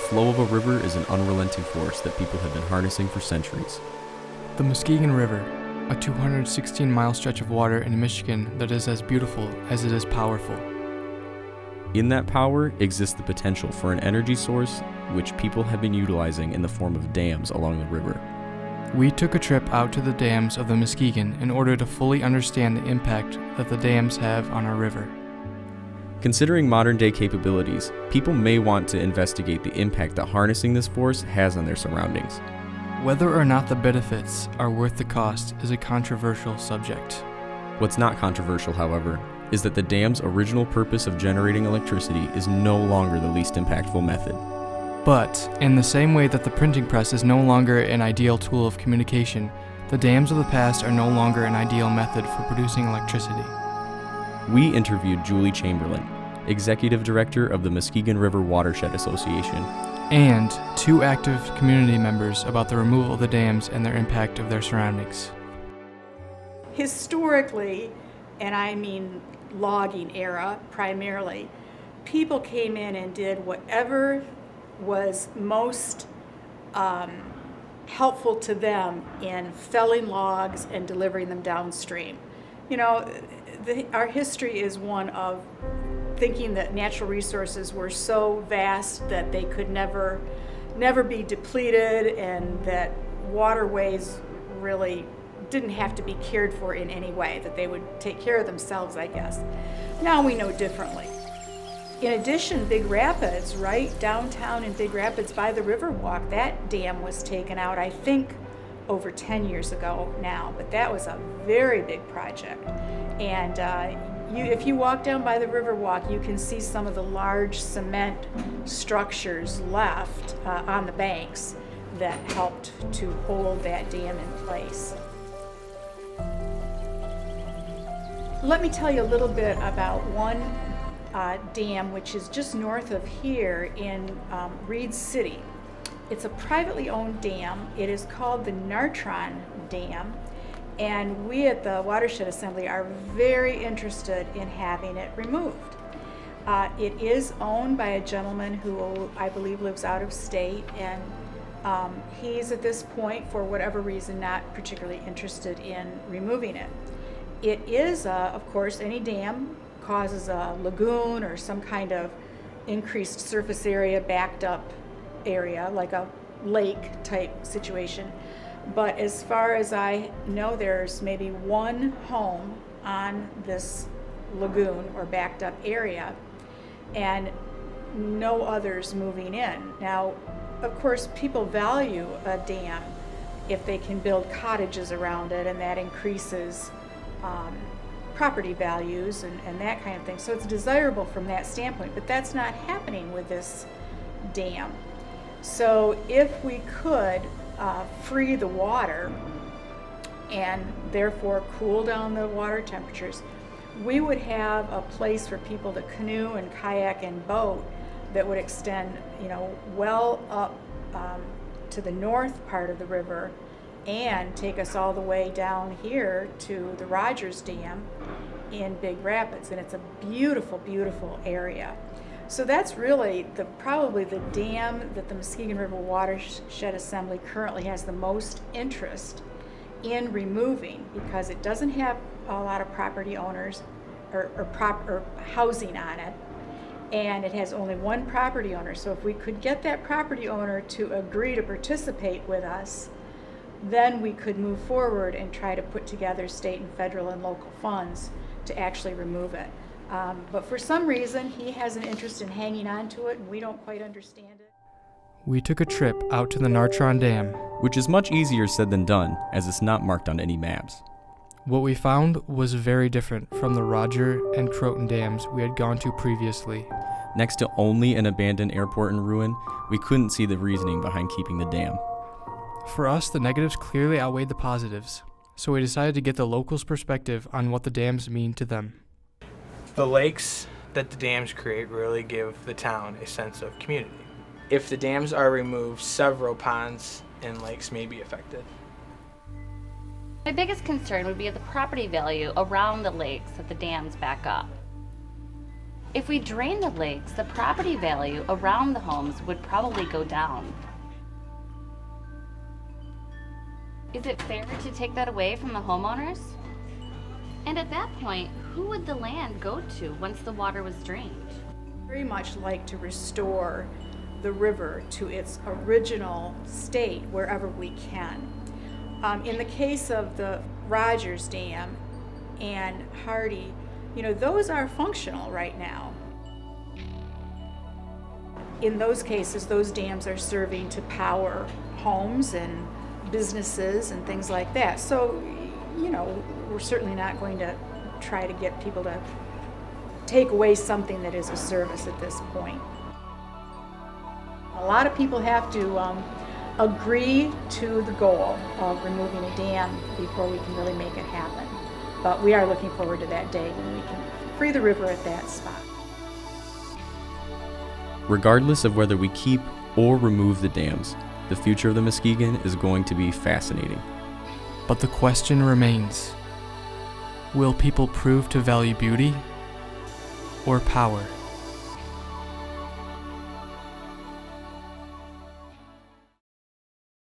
flow of a river is an unrelenting force that people have been harnessing for centuries. The Muskegon River, a 216-mile stretch of water in Michigan that is as beautiful as it is powerful. In that power exists the potential for an energy source which people have been utilizing in the form of dams along the river. We took a trip out to the dams of the Muskegon in order to fully understand the impact that the dams have on our river. Considering modern-day capabilities, people may want to investigate the impact that harnessing this force has on their surroundings. Whether or not the benefits are worth the cost is a controversial subject. What's not controversial, however, is that the dam's original purpose of generating electricity is no longer the least impactful method. But, in the same way that the printing press is no longer an ideal tool of communication, the dams of the past are no longer an ideal method for producing electricity. We interviewed Julie Chamberlain, Executive Director of the Muskegon River Watershed Association, and 2 active community members about the removal of the dams and their impact of their surroundings. Historically, and I mean logging era primarily, people came in and did whatever was most helpful to them in felling logs and delivering them downstream. You know, our history is one of thinking that natural resources were so vast that they could never be depleted, and that waterways really didn't have to be cared for in any way, that they would take care of themselves, I guess. Now we know differently. In addition, Big Rapids, right downtown in Big Rapids by the Riverwalk, that dam was taken out, I think, over 10 years ago now, but that was a very big project. And if you walk down by the Riverwalk, you can see some of the large cement structures left on the banks that helped to hold that dam in place. Let me tell you a little bit about one dam which is just north of here in Reed City. It's a privately owned dam. It is called the Nartron Dam, and we at the Watershed Assembly are very interested in having it removed. It is owned by a gentleman who I believe lives out of state, and he's at this point, for whatever reason, not particularly interested in removing it. It is, of course, any dam causes a lagoon or some kind of increased surface area, backed up area, like a lake type situation. But as far as I know, there's maybe one home on this lagoon or backed up area, and no others moving in. Now, of course, people value a dam if they can build cottages around it, and that increases property values and that kind of thing. So it's desirable from that standpoint, but that's not happening with this dam. So if we could free the water and therefore cool down the water temperatures, we would have a place for people to canoe and kayak and boat that would extend, well up to the north part of the river and take us all the way down here to the Rogers Dam in Big Rapids. And it's a beautiful, beautiful area. So that's really probably the dam that the Muskegon River Watershed Assembly currently has the most interest in removing, because it doesn't have a lot of property owners or housing on it, and it has only one property owner. So if we could get that property owner to agree to participate with us, then we could move forward and try to put together state and federal and local funds to actually remove it. But for some reason, he has an interest in hanging on to it, and we don't quite understand it. We took a trip out to the Nartron Dam, which is much easier said than done, as it's not marked on any maps. What we found was very different from the Roger and Croton dams we had gone to previously. Next to only an abandoned airport in ruin, we couldn't see the reasoning behind keeping the dam. For us, the negatives clearly outweighed the positives, so we decided to get the locals' perspective on what the dams mean to them. The lakes that the dams create really give the town a sense of community. If the dams are removed, several ponds and lakes may be affected. My biggest concern would be the property value around the lakes that the dams back up. If we drain the lakes, the property value around the homes would probably go down. Is it fair to take that away from the homeowners? And at that point, who would the land go to once the water was drained? Very much like to restore the river to its original state wherever we can. In the case of the Rogers Dam and Hardy, those are functional right now. In those cases, those dams are serving to power homes and businesses and things like that. So, we're certainly not going to try to get people to take away something that is a service at this point. A lot of people have to agree to the goal of removing a dam before we can really make it happen. But we are looking forward to that day when we can free the river at that spot. Regardless of whether we keep or remove the dams, the future of the Muskegon is going to be fascinating. But the question remains, will people prove to value beauty or power?